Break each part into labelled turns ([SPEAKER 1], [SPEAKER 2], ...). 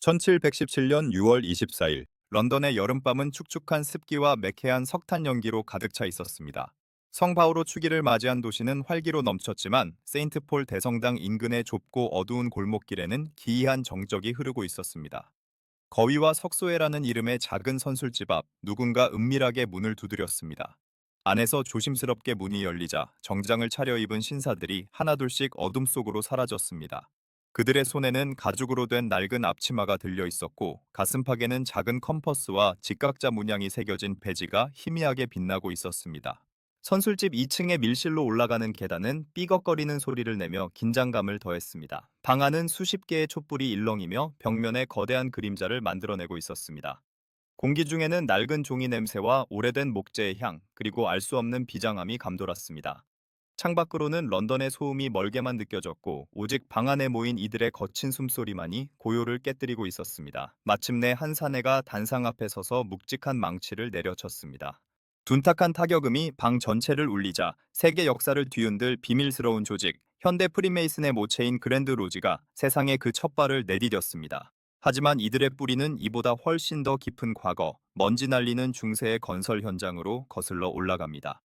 [SPEAKER 1] 1717년 6월 24일, 런던의 여름밤은 축축한 습기와 매캐한 석탄 연기로 가득 차 있었습니다. 성바오로 축일을 맞이한 도시는 활기로 넘쳤지만 세인트폴 대성당 인근의 좁고 어두운 골목길에는 기이한 정적이 흐르고 있었습니다. 거위와 석소회라는 이름의 작은 선술집 앞 누군가 은밀하게 문을 두드렸습니다. 안에서 조심스럽게 문이 열리자 정장을 차려입은 신사들이 하나둘씩 어둠 속으로 사라졌습니다. 그들의 손에는 가죽으로 된 낡은 앞치마가 들려 있었고 가슴팍에는 작은 컴퍼스와 직각자 문양이 새겨진 배지가 희미하게 빛나고 있었습니다. 선술집 2층의 밀실로 올라가는 계단은 삐걱거리는 소리를 내며 긴장감을 더했습니다. 방 안은 수십 개의 촛불이 일렁이며 벽면에 거대한 그림자를 만들어내고 있었습니다. 공기 중에는 낡은 종이 냄새와 오래된 목재의 향, 그리고 알 수 없는 비장함이 감돌았습니다. 창밖으로는 런던의 소음이 멀게만 느껴졌고 오직 방 안에 모인 이들의 거친 숨소리만이 고요를 깨뜨리고 있었습니다. 마침내 한 사내가 단상 앞에 서서 묵직한 망치를 내려쳤습니다. 둔탁한 타격음이 방 전체를 울리자 세계 역사를 뒤흔들 비밀스러운 조직, 현대 프리메이슨의 모체인 그랜드 로지가 세상에 그 첫 발을 내디뎠습니다. 하지만 이들의 뿌리는 이보다 훨씬 더 깊은 과거, 먼지 날리는 중세의 건설 현장으로 거슬러 올라갑니다.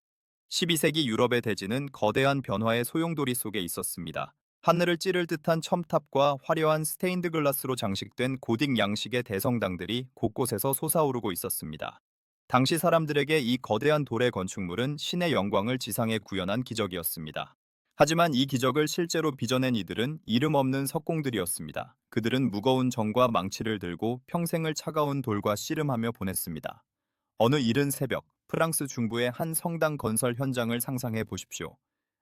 [SPEAKER 1] 12세기 유럽의 대지는 거대한 변화의 소용돌이 속에 있었습니다. 하늘을 찌를 듯한 첨탑과 화려한 스테인드 글라스로 장식된 고딕 양식의 대성당들이 곳곳에서 솟아오르고 있었습니다. 당시 사람들에게 이 거대한 돌의 건축물은 신의 영광을 지상에 구현한 기적이었습니다. 하지만 이 기적을 실제로 빚어낸 이들은 이름 없는 석공들이었습니다. 그들은 무거운 정과 망치를 들고 평생을 차가운 돌과 씨름하며 보냈습니다. 어느 이른 새벽, 프랑스 중부의 한 성당 건설 현장을 상상해 보십시오.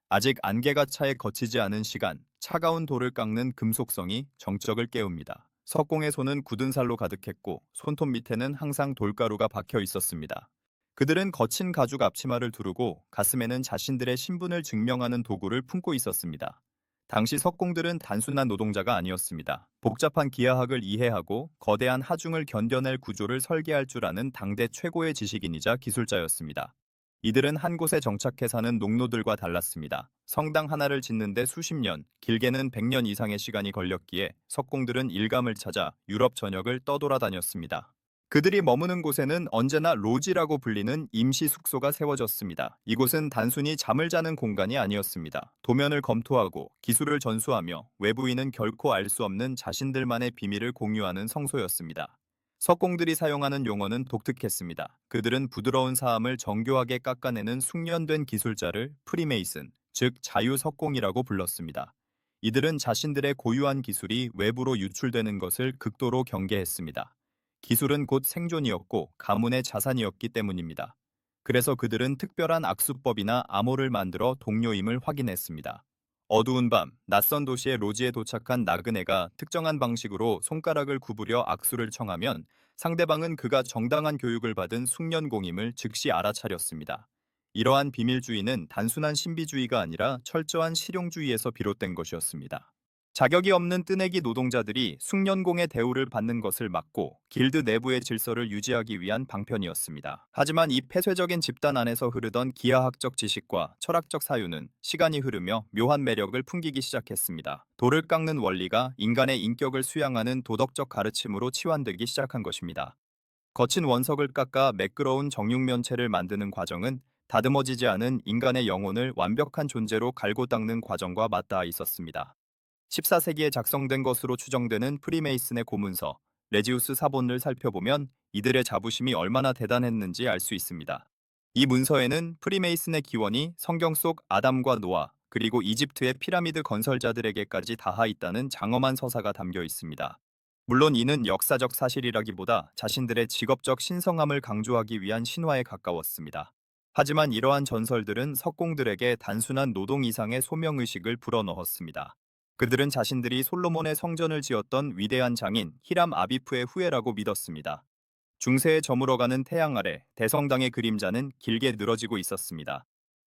[SPEAKER 1] 아직 안개가 차에 거치지 않은 시간, 차가운 돌을 깎는 금속성이 정적을 깨웁니다. 석공의 손은 굳은 살로 가득했고 손톱 밑에는 항상 돌가루가 박혀 있었습니다. 그들은 거친 가죽 앞치마를 두르고 가슴에는 자신들의 신분을 증명하는 도구를 품고 있었습니다. 당시 석공들은 단순한 노동자가 아니었습니다. 복잡한 기하학을 이해하고 거대한 하중을 견뎌낼 구조를 설계할 줄 아는 당대 최고의 지식인이자 기술자였습니다. 이들은 한 곳에 정착해 사는 농노들과 달랐습니다. 성당 하나를 짓는데 수십 년, 길게는 100년 이상의 시간이 걸렸기에 석공들은 일감을 찾아 유럽 전역을 떠돌아다녔습니다. 그들이 머무는 곳에는 언제나 로지라고 불리는 임시 숙소가 세워졌습니다. 이곳은 단순히 잠을 자는 공간이 아니었습니다. 도면을 검토하고 기술을 전수하며 외부인은 결코 알 수 없는 자신들만의 비밀을 공유하는 성소였습니다. 석공들이 사용하는 용어는 독특했습니다. 그들은 부드러운 사암을 정교하게 깎아내는 숙련된 기술자를 프리메이슨, 즉 자유석공이라고 불렀습니다. 이들은 자신들의 고유한 기술이 외부로 유출되는 것을 극도로 경계했습니다. 기술은 곧 생존이었고 가문의 자산이었기 때문입니다. 그래서 그들은 특별한 악수법이나 암호를 만들어 동료임을 확인했습니다. 어두운 밤, 낯선 도시의 로지에 도착한 나그네가 특정한 방식으로 손가락을 구부려 악수를 청하면 상대방은 그가 정당한 교육을 받은 숙련공임을 즉시 알아차렸습니다. 이러한 비밀주의는 단순한 신비주의가 아니라 철저한 실용주의에서 비롯된 것이었습니다. 자격이 없는 뜨내기 노동자들이 숙련공의 대우를 받는 것을 막고 길드 내부의 질서를 유지하기 위한 방편이었습니다. 하지만 이 폐쇄적인 집단 안에서 흐르던 기하학적 지식과 철학적 사유는 시간이 흐르며 묘한 매력을 풍기기 시작했습니다. 돌을 깎는 원리가 인간의 인격을 수양하는 도덕적 가르침으로 치환되기 시작한 것입니다. 거친 원석을 깎아 매끄러운 정육면체를 만드는 과정은 다듬어지지 않은 인간의 영혼을 완벽한 존재로 갈고 닦는 과정과 맞닿아 있었습니다. 14세기에 작성된 것으로 추정되는 프리메이슨의 고문서, 레지우스 사본을 살펴보면 이들의 자부심이 얼마나 대단했는지 알 수 있습니다. 이 문서에는 프리메이슨의 기원이 성경 속 아담과 노아, 그리고 이집트의 피라미드 건설자들에게까지 닿아 있다는 장엄한 서사가 담겨 있습니다. 물론 이는 역사적 사실이라기보다 자신들의 직업적 신성함을 강조하기 위한 신화에 가까웠습니다. 하지만 이러한 전설들은 석공들에게 단순한 노동 이상의 소명의식을 불어넣었습니다. 그들은 자신들이 솔로몬의 성전을 지었던 위대한 장인 히람 아비프의 후예라고 믿었습니다. 중세에 저물어가는 태양 아래 대성당의 그림자는 길게 늘어지고 있었습니다.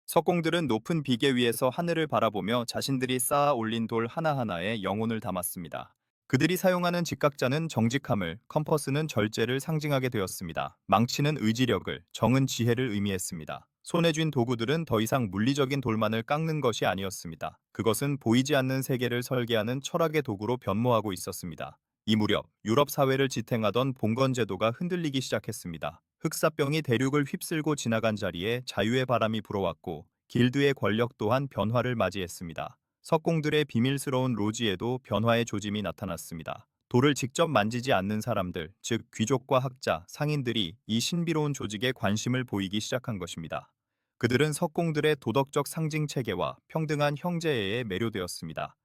[SPEAKER 1] 석공들은 높은 비계 위에서 하늘을 바라보며 자신들이 쌓아 올린 돌 하나하나에 영혼을 담았습니다. 그들이 사용하는 직각자는 정직함을, 컴퍼스는 절제를 상징하게 되었습니다. 망치는 의지력을, 정은 지혜를 의미했습니다. 손에 쥔 도구들은 더 이상 물리적인 돌만을 깎는 것이 아니었습니다. 그것은 보이지 않는 세계를 설계하는 철학의 도구로 변모하고 있었습니다. 이 무렵 유럽 사회를 지탱하던 봉건 제도가 흔들리기 시작했습니다. 흑사병이 대륙을 휩쓸고 지나간 자리에 자유의 바람이 불어왔고 길드의 권력 또한 변화를 맞이했습니다. 석공들의 비밀스러운 로지에도 변화의 조짐이 나타났습니다. 돌을 직접 만지지 않는 사람들, 즉 귀족과 학자, 상인들이 이 신비로운 조직에 관심을 보이기 시작한 것입니다. 그들은 석공들의 도덕적 상징 체계와 평등한 형제애에 매료되었습니다.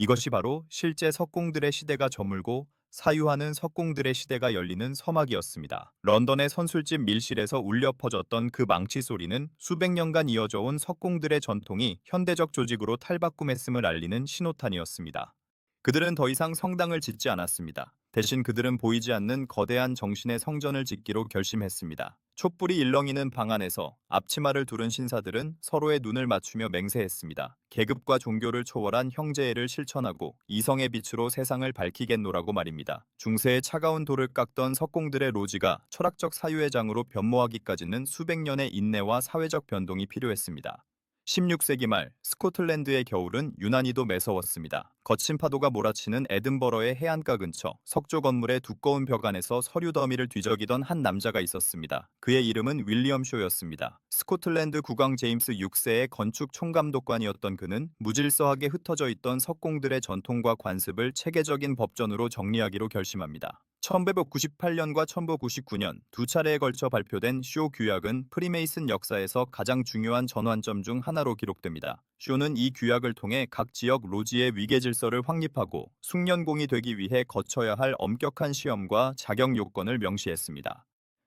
[SPEAKER 1] 이것이 바로 실제 석공들의 시대가 저물고 사유하는 석공들의 시대가 열리는 서막이었습니다. 런던의 선술집 밀실에서 울려 퍼졌던 그 망치 소리는 수백 년간 이어져 온 석공들의 전통이 현대적 조직으로 탈바꿈했음을 알리는 신호탄이었습니다. 그들은 더 이상 성당을 짓지 않았습니다. 대신 그들은 보이지 않는 거대한 정신의 성전을 짓기로 결심했습니다. 촛불이 일렁이는 방 안에서 앞치마를 두른 신사들은 서로의 눈을 맞추며 맹세했습니다. 계급과 종교를 초월한 형제애를 실천하고 이성의 빛으로 세상을 밝히겠노라고 말입니다. 중세의 차가운 돌을 깎던 석공들의 로지가 철학적 사유의 장으로 변모하기까지는 수백 년의 인내와 사회적 변동이 필요했습니다. 16세기 말 스코틀랜드의 겨울은 유난히도 매서웠습니다. 거친 파도가 몰아치는 에든버러의 해안가 근처 석조 건물의 두꺼운 벽 안에서 서류 더미를 뒤적이던 한 남자가 있었습니다. 그의 이름은 윌리엄 쇼였습니다. 스코틀랜드 국왕 제임스 6세의 건축 총감독관이었던 그는 무질서하게 흩어져 있던 석공들의 전통과 관습을 체계적인 법전으로 정리하기로 결심합니다. 1998년과 1999년 두 차례에 걸쳐 발표된 쇼 규약은 프리메이슨 역사에서 가장 중요한 전환점 중 하나로 기록됩니다. 쇼는 이 규약을 통해 각 지역 로지의 위계 질서를 확립하고 숙련공이 되기 위해 거쳐야 할 엄격한 시험과 자격 요건을 명시했습니다.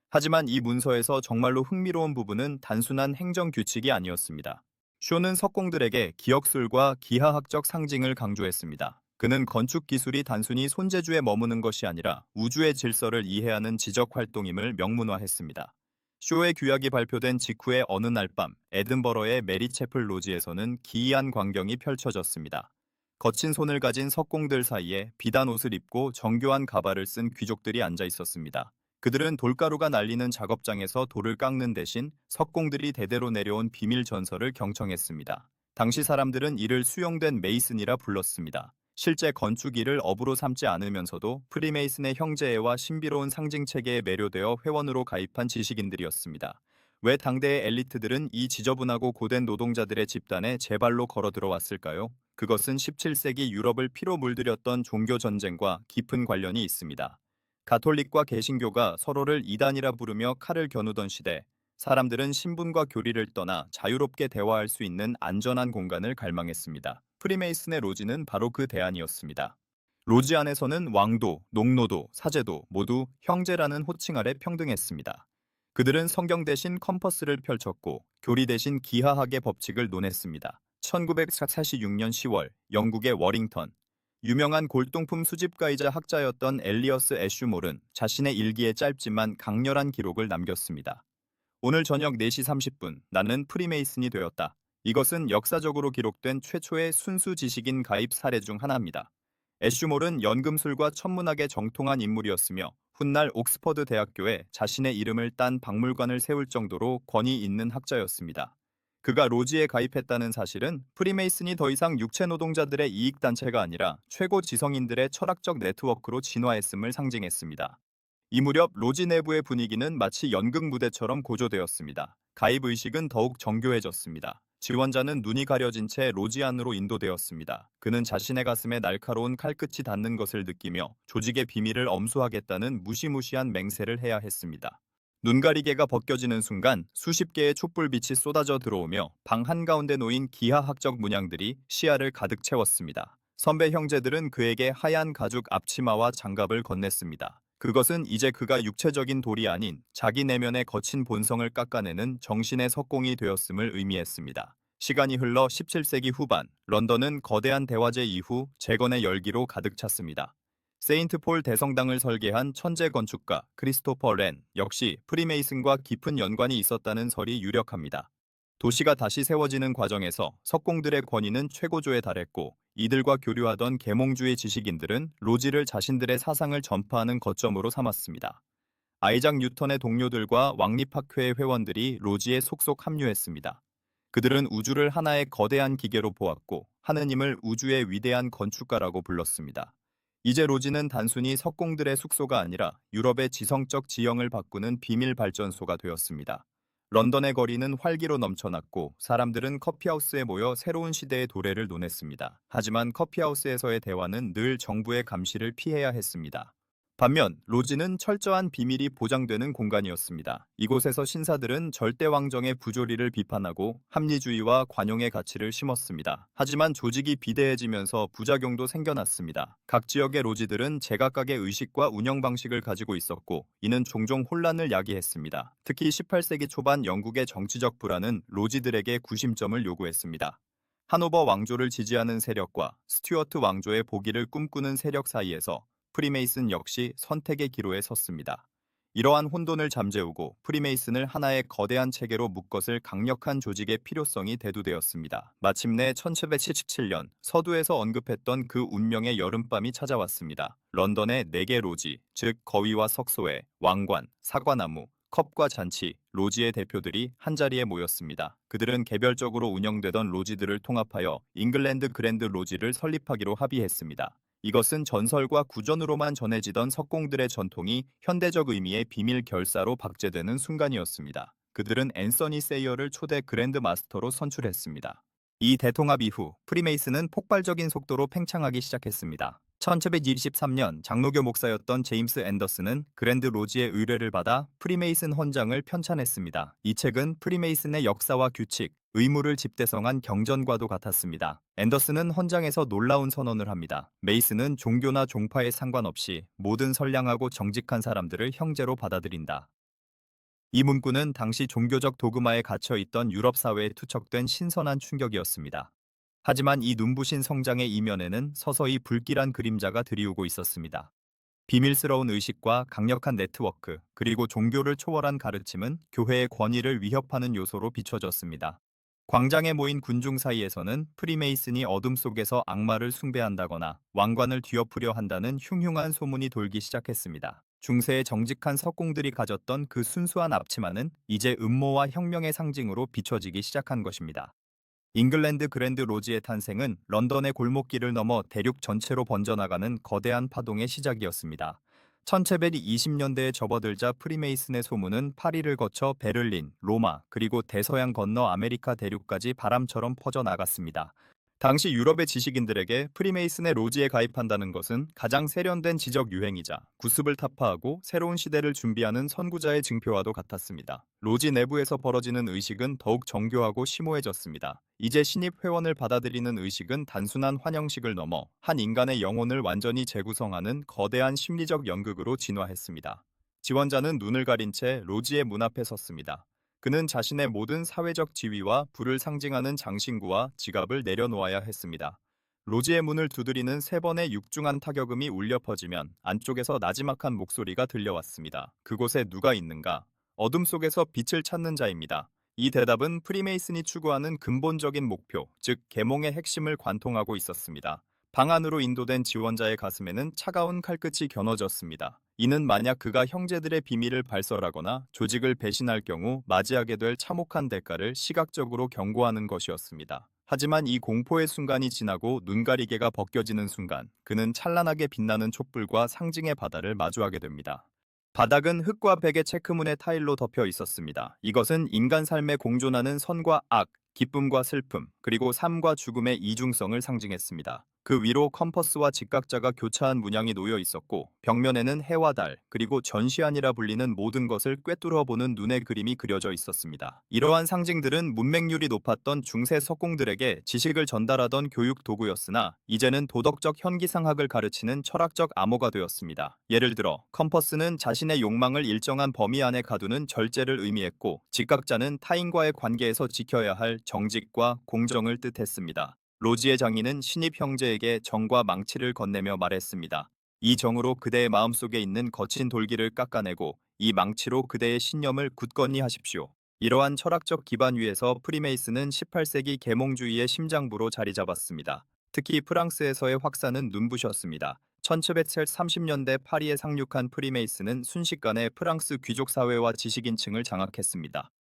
[SPEAKER 1] 하지만 이 문서에서 정말로 흥미로운 부분은 단순한 행정 규칙이 아니었습니다. 쇼는 석공들에게 기억술과 기하학적 상징을 강조했습니다. 그는 건축 기술이 단순히 손재주에 머무는 것이 아니라 우주의 질서를 이해하는 지적 활동임을 명문화했습니다. 쇼의 규약이 발표된 직후의 어느 날 밤, 에든버러의 메리채플 로지에서는 기이한 광경이 펼쳐졌습니다. 거친 손을 가진 석공들 사이에 비단 옷을 입고 정교한 가발을 쓴 귀족들이 앉아 있었습니다. 그들은 돌가루가 날리는 작업장에서 돌을 깎는 대신 석공들이 대대로 내려온 비밀 전설을 경청했습니다. 당시 사람들은 이를 수용된 메이슨이라 불렀습니다. 실제 건축 일을 업으로 삼지 않으면서도 프리메이슨의 형제애와 신비로운 상징 체계에 매료되어 회원으로 가입한 지식인들이었습니다. 왜 당대의 엘리트들은 이 지저분하고 고된 노동자들의 집단에 제발로 걸어 들어왔을까요? 그것은 17세기 유럽을 피로 물들였던 종교 전쟁과 깊은 관련이 있습니다. 가톨릭과 개신교가 서로를 이단이라 부르며 칼을 겨누던 시대, 사람들은 신분과 교리를 떠나 자유롭게 대화할 수 있는 안전한 공간을 갈망했습니다. 프리메이슨의 로지는 바로 그 대안이었습니다. 로지 안에서는 왕도, 농노도, 사제도 모두 형제라는 호칭 아래 평등했습니다. 그들은 성경 대신 컴퍼스를 펼쳤고 교리 대신 기하학의 법칙을 논했습니다. 1946년 10월 영국의 워링턴, 유명한 골동품 수집가이자 학자였던 엘리어스 애슈몰은 자신의 일기에 짧지만 강렬한 기록을 남겼습니다. 오늘 저녁 4시 30분 나는 프리메이슨이 되었다. 이것은 역사적으로 기록된 최초의 순수 지식인 가입 사례 중 하나입니다. 애슈몰은 연금술과 천문학에 정통한 인물이었으며 훗날 옥스퍼드 대학교에 자신의 이름을 딴 박물관을 세울 정도로 권위 있는 학자였습니다. 그가 로지에 가입했다는 사실은 프리메이슨이 더 이상 육체 노동자들의 이익단체가 아니라 최고 지성인들의 철학적 네트워크로 진화했음을 상징했습니다. 이 무렵 로지 내부의 분위기는 마치 연극 무대처럼 고조되었습니다. 가입 의식은 더욱 정교해졌습니다. 지원자는 눈이 가려진 채 로지 안으로 인도되었습니다. 그는 자신의 가슴에 날카로운 칼끝이 닿는 것을 느끼며 조직의 비밀을 엄수하겠다는 무시무시한 맹세를 해야 했습니다. 눈가리개가 벗겨지는 순간 수십 개의 촛불빛이 쏟아져 들어오며 방 한가운데 놓인 기하학적 문양들이 시야를 가득 채웠습니다. 선배 형제들은 그에게 하얀 가죽 앞치마와 장갑을 건넸습니다. 그것은 이제 그가 육체적인 돌이 아닌 자기 내면의 거친 본성을 깎아내는 정신의 석공이 되었음을 의미했습니다. 시간이 흘러 17세기 후반, 런던은 거대한 대화제 이후 재건의 열기로 가득 찼습니다. 세인트 폴 대성당을 설계한 천재 건축가 크리스토퍼 렌 역시 프리메이슨과 깊은 연관이 있었다는 설이 유력합니다. 도시가 다시 세워지는 과정에서 석공들의 권위는 최고조에 달했고 이들과 교류하던 계몽주의 지식인들은 로지를 자신들의 사상을 전파하는 거점으로 삼았습니다. 아이작 뉴턴의 동료들과 왕립학회의 회원들이 로지에 속속 합류했습니다. 그들은 우주를 하나의 거대한 기계로 보았고 하느님을 우주의 위대한 건축가라고 불렀습니다. 이제 로지는 단순히 석공들의 숙소가 아니라 유럽의 지성적 지형을 바꾸는 비밀 발전소가 되었습니다. 런던의 거리는 활기로 넘쳐났고 사람들은 커피하우스에 모여 새로운 시대의 도래를 논했습니다. 하지만 커피하우스에서의 대화는 늘 정부의 감시를 피해야 했습니다. 반면 로지는 철저한 비밀이 보장되는 공간이었습니다. 이곳에서 신사들은 절대 왕정의 부조리를 비판하고 합리주의와 관용의 가치를 심었습니다. 하지만 조직이 비대해지면서 부작용도 생겨났습니다. 각 지역의 로지들은 제각각의 의식과 운영 방식을 가지고 있었고 이는 종종 혼란을 야기했습니다. 특히 18세기 초반 영국의 정치적 불안은 로지들에게 구심점을 요구했습니다. 하노버 왕조를 지지하는 세력과 스튜어트 왕조의 보기를 꿈꾸는 세력 사이에서 프리메이슨 역시 선택의 기로에 섰습니다. 이러한 혼돈을 잠재우고 프리메이슨을 하나의 거대한 체계로 묶었을 강력한 조직의 필요성이 대두되었습니다. 마침내 1777년 서두에서 언급했던 그 운명의 여름밤이 찾아왔습니다. 런던의 4개 로지, 즉 거위와 석소회, 왕관, 사과나무, 컵과 잔치, 로지의 대표들이 한자리에 모였습니다. 그들은 개별적으로 운영되던 로지들을 통합하여 잉글랜드 그랜드 로지를 설립하기로 합의했습니다. 이것은 전설과 구전으로만 전해지던 석공들의 전통이 현대적 의미의 비밀 결사로 박제되는 순간이었습니다. 그들은 앤서니 세이어를 초대 그랜드 마스터로 선출했습니다. 이 대통합 이후 프리메이슨은 폭발적인 속도로 팽창하기 시작했습니다. 1723년 장로교 목사였던 제임스 앤더슨은 그랜드 로지의 의뢰를 받아 프리메이슨 헌장을 편찬했습니다. 이 책은 프리메이슨의 역사와 규칙, 의무를 집대성한 경전과도 같았습니다. 앤더슨은 헌장에서 놀라운 선언을 합니다. 메이슨은 종교나 종파에 상관없이 모든 선량하고 정직한 사람들을 형제로 받아들인다. 이 문구는 당시 종교적 도그마에 갇혀 있던 유럽 사회에 투척된 신선한 충격이었습니다. 하지만 이 눈부신 성장의 이면에는 서서히 불길한 그림자가 드리우고 있었습니다. 비밀스러운 의식과 강력한 네트워크, 그리고 종교를 초월한 가르침은 교회의 권위를 위협하는 요소로 비춰졌습니다. 광장에 모인 군중 사이에서는 프리메이슨이 어둠 속에서 악마를 숭배한다거나 왕관을 뒤엎으려 한다는 흉흉한 소문이 돌기 시작했습니다. 중세의 정직한 석공들이 가졌던 그 순수한 앞치마는 이제 음모와 혁명의 상징으로 비춰지기 시작한 것입니다. 잉글랜드 그랜드 로지의 탄생은 런던의 골목길을 넘어 대륙 전체로 번져나가는 거대한 파동의 시작이었습니다. 1720년대에 접어들자 프리메이슨의 소문은 파리를 거쳐 베를린, 로마, 그리고 대서양 건너 아메리카 대륙까지 바람처럼 퍼져나갔습니다. 당시 유럽의 지식인들에게 프리메이슨의 로지에 가입한다는 것은 가장 세련된 지적 유행이자 구습을 타파하고 새로운 시대를 준비하는 선구자의 증표와도 같았습니다. 로지 내부에서 벌어지는 의식은 더욱 정교하고 심오해졌습니다. 이제 신입 회원을 받아들이는 의식은 단순한 환영식을 넘어 한 인간의 영혼을 완전히 재구성하는 거대한 심리적 연극으로 진화했습니다. 지원자는 눈을 가린 채 로지의 문 앞에 섰습니다. 그는 자신의 모든 사회적 지위와 부를 상징하는 장신구와 지갑을 내려놓아야 했습니다. 로지의 문을 두드리는 3번의 육중한 타격음이 울려 퍼지면 안쪽에서 나지막한 목소리가 들려왔습니다. 그곳에 누가 있는가? 어둠 속에서 빛을 찾는 자입니다. 이 대답은 프리메이슨이 추구하는 근본적인 목표, 즉 계몽의 핵심을 관통하고 있었습니다. 방 안으로 인도된 지원자의 가슴에는 차가운 칼끝이 겨눠졌습니다. 이는 만약 그가 형제들의 비밀을 발설하거나 조직을 배신할 경우 맞이하게 될 참혹한 대가를 시각적으로 경고하는 것이었습니다. 하지만 이 공포의 순간이 지나고 눈가리개가 벗겨지는 순간, 그는 찬란하게 빛나는 촛불과 상징의 바다를 마주하게 됩니다. 바닥은 흙과 백의 체크문의 타일로 덮여 있었습니다. 이것은 인간 삶에 공존하는 선과 악, 기쁨과 슬픔, 그리고 삶과 죽음의 이중성을 상징했습니다. 그 위로 컴퍼스와 직각자가 교차한 문양이 놓여 있었고 벽면에는 해와 달, 그리고 전시안이라 불리는 모든 것을 꿰뚫어 보는 눈의 그림이 그려져 있었습니다. 이러한 상징들은 문맹률이 높았던 중세 석공들에게 지식을 전달하던 교육 도구였으나 이제는 도덕적 현기상학을 가르치는 철학적 암호가 되었습니다. 예를 들어 컴퍼스는 자신의 욕망을 일정한 범위 안에 가두는 절제를 의미했고 직각자는 타인과의 관계에서 지켜야 할 정직과 공정을 뜻했습니다. 로지의 장인은 신입 형제에게 정과 망치를 건네며 말했습니다. 이 정으로 그대의 마음속에 있는 거친 돌기를 깎아내고 이 망치로 그대의 신념을 굳건히 하십시오. 이러한 철학적 기반 위에서 프리메이슨은 18세기 계몽주의의 심장부로 자리 잡았습니다. 특히 프랑스에서의 확산은 눈부셨습니다. 1730년대 파리에 상륙한 프리메이슨은 순식간에 프랑스 귀족 사회와 지식인층을 장악했습니다.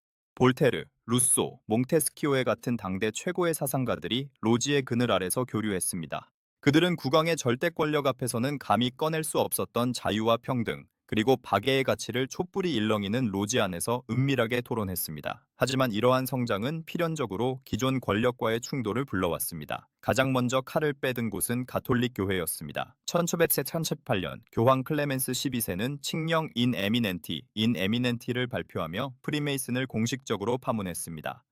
[SPEAKER 1] 볼테르, 루소, 몽테스키오에 같은 당대 최고의 사상가들이 로지의 그늘 아래서 교류했습니다. 그들은 국왕의 절대 권력 앞에서는 감히 꺼낼 수 없었던 자유와 평등, 그리고 박애의 가치를 촛불이 일렁이는 로지 안에서 은밀하게 토론했습니다. 하지만 이러한 성장은 필연적으로 기존 권력과의 충돌을 불러왔습니다. 가장 먼저 칼을 빼든 곳은 가톨릭 교회였습니다. 1938년 교황 클레멘스 12세는 칙령 인 에미넨티를 발표하며 프리메이슨을 공식적으로 파문했습니다.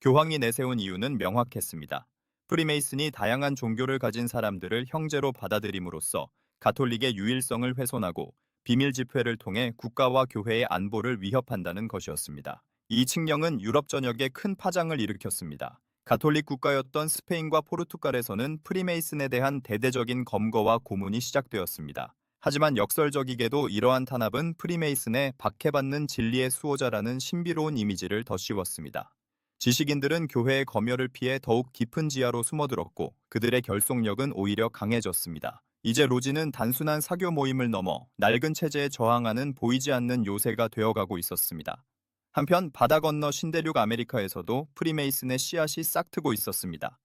[SPEAKER 1] 교황이 내세운 이유는 명확했습니다. 프리메이슨이 다양한 종교를 가진 사람들을 형제로 받아들임으로써 가톨릭의 유일성을 훼손하고 비밀 집회를 통해 국가와 교회의 안보를 위협한다는 것이었습니다. 이 칙령은 유럽 전역에 큰 파장을 일으켰습니다. 가톨릭 국가였던 스페인과 포르투갈에서는 프리메이슨에 대한 대대적인 검거와 고문이 시작되었습니다. 하지만 역설적이게도 이러한 탄압은 프리메이슨의 박해받는 진리의 수호자라는 신비로운 이미지를 더 씌웠습니다. 지식인들은 교회의 검열을 피해 더욱 깊은 지하로 숨어들었고 그들의 결속력은 오히려 강해졌습니다. 이제 로지는 단순한 사교 모임을 넘어 낡은 체제에 저항하는 보이지 않는 요새가 되어가고 있었습니다. 한편 바다 건너 신대륙 아메리카에서도 프리메이슨의 씨앗이 싹트고 있었습니다.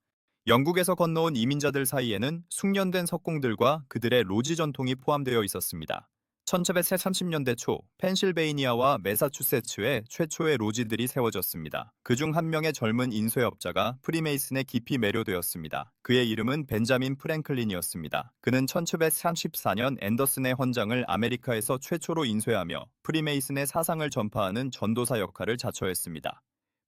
[SPEAKER 1] 영국에서 건너온 이민자들 사이에는 숙련된 석공들과 그들의 로지 전통이 포함되어 있었습니다. 1730년대 초 펜실베이니아와 매사추세츠에 최초의 로지들이 세워졌습니다. 그중 한 명의 젊은 인쇄업자가 프리메이슨에 깊이 매료되었습니다. 그의 이름은 벤자민 프랭클린이었습니다. 그는 1734년 앤더슨의 헌장을 아메리카에서 최초로 인쇄하며 프리메이슨의 사상을 전파하는 전도사 역할을 자처했습니다.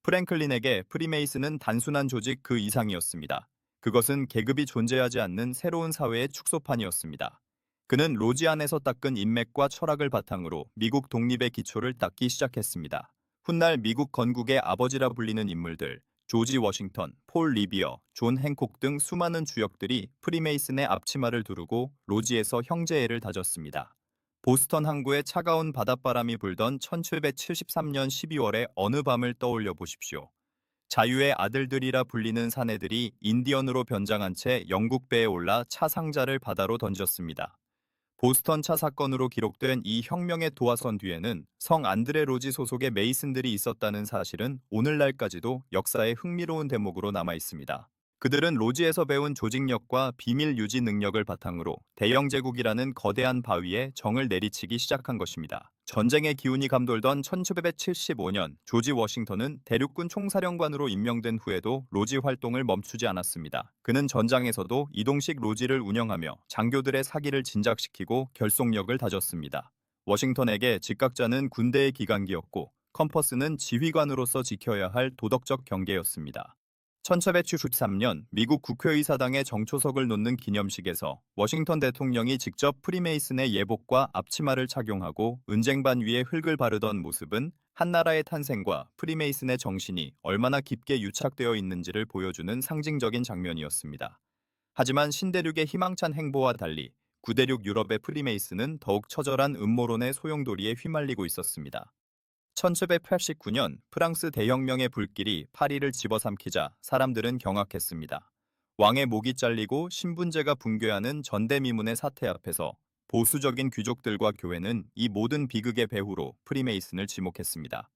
[SPEAKER 1] 프랭클린에게 프리메이슨은 단순한 조직 그 이상이었습니다. 그것은 계급이 존재하지 않는 새로운 사회의 축소판이었습니다. 그는 로지 안에서 닦은 인맥과 철학을 바탕으로 미국 독립의 기초를 닦기 시작했습니다. 훗날 미국 건국의 아버지라 불리는 인물들, 조지 워싱턴, 폴 리비어, 존 행콕 등 수많은 주역들이 프리메이슨의 앞치마를 두르고 로지에서 형제애를 다졌습니다. 보스턴 항구에 차가운 바닷바람이 불던 1773년 12월의 어느 밤을 떠올려 보십시오. 자유의 아들들이라 불리는 사내들이 인디언으로 변장한 채 영국배에 올라 차 상자를 바다로 던졌습니다. 보스턴 차 사건으로 기록된 이 혁명의 도화선 뒤에는 성 안드레 로지 소속의 메이슨들이 있었다는 사실은 오늘날까지도 역사의 흥미로운 대목으로 남아 있습니다. 그들은 로지에서 배운 조직력과 비밀 유지 능력을 바탕으로 대영 제국이라는 거대한 바위에 정을 내리치기 시작한 것입니다. 전쟁의 기운이 감돌던 1775년 조지 워싱턴은 대륙군 총사령관으로 임명된 후에도 로지 활동을 멈추지 않았습니다. 그는 전장에서도 이동식 로지를 운영하며 장교들의 사기를 진작시키고 결속력을 다졌습니다. 워싱턴에게 직각자는 군대의 기관기였고 컴퍼스는 지휘관으로서 지켜야 할 도덕적 경계였습니다. 1773년 미국 국회의사당에 정초석을 놓는 기념식에서 워싱턴 대통령이 직접 프리메이슨의 예복과 앞치마를 착용하고 은쟁반 위에 흙을 바르던 모습은 한나라의 탄생과 프리메이슨의 정신이 얼마나 깊게 유착되어 있는지를 보여주는 상징적인 장면이었습니다. 하지만 신대륙의 희망찬 행보와 달리 구대륙 유럽의 프리메이슨은 더욱 처절한 음모론의 소용돌이에 휘말리고 있었습니다. 1789년 프랑스 대혁명의 불길이 파리를 집어삼키자 사람들은 경악했습니다. 왕의 목이 잘리고 신분제가 붕괴하는 전대미문의 사태 앞에서 보수적인 귀족들과 교회는 이 모든 비극의 배후로 프리메이슨을 지목했습니다.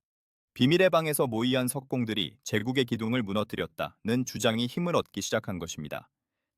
[SPEAKER 1] 비밀의 방에서 모의한 석공들이 제국의 기둥을 무너뜨렸다는 주장이 힘을 얻기 시작한 것입니다.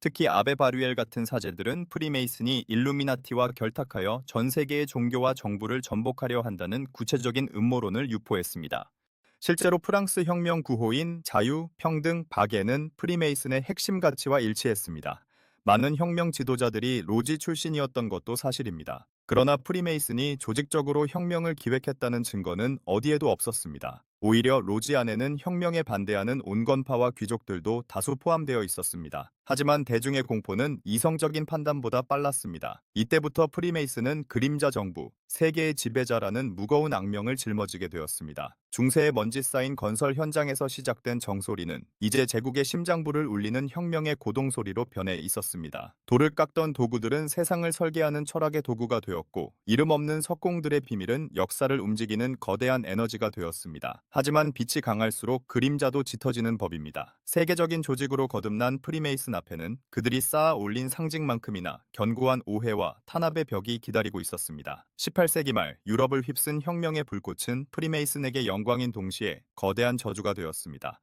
[SPEAKER 1] 특히 아베 바류엘 같은 사제들은 프리메이슨이 일루미나티와 결탁하여 전 세계의 종교와 정부를 전복하려 한다는 구체적인 음모론을 유포했습니다. 실제로 프랑스 혁명 구호인 자유, 평등, 박애는 프리메이슨의 핵심 가치와 일치했습니다. 많은 혁명 지도자들이 로지 출신이었던 것도 사실입니다. 그러나 프리메이슨이 조직적으로 혁명을 기획했다는 증거는 어디에도 없었습니다. 오히려 로지 안에는 혁명에 반대하는 온건파와 귀족들도 다수 포함되어 있었습니다. 하지만 대중의 공포는 이성적인 판단보다 빨랐습니다. 이때부터 프리메이슨은 그림자 정부, 세계의 지배자라는 무거운 악명을 짊어지게 되었습니다. 중세에 먼지 쌓인 건설 현장에서 시작된 정소리는 이제 제국의 심장부를 울리는 혁명의 고동소리로 변해 있었습니다. 돌을 깎던 도구들은 세상을 설계하는 철학의 도구가 되었고 이름 없는 석공들의 비밀은 역사를 움직이는 거대한 에너지가 되었습니다. 하지만 빛이 강할수록 그림자도 짙어지는 법입니다. 세계적인 조직으로 거듭난 프리메이슨 앞에는 그들이 쌓아 올린 상징만큼이나 견고한 오해와 탄압의 벽이 기다리고 있었습니다. 18세기 말 유럽을 휩쓴 혁명의 불꽃은 프리메이슨에게 영광인 동시에 거대한 저주가 되었습니다.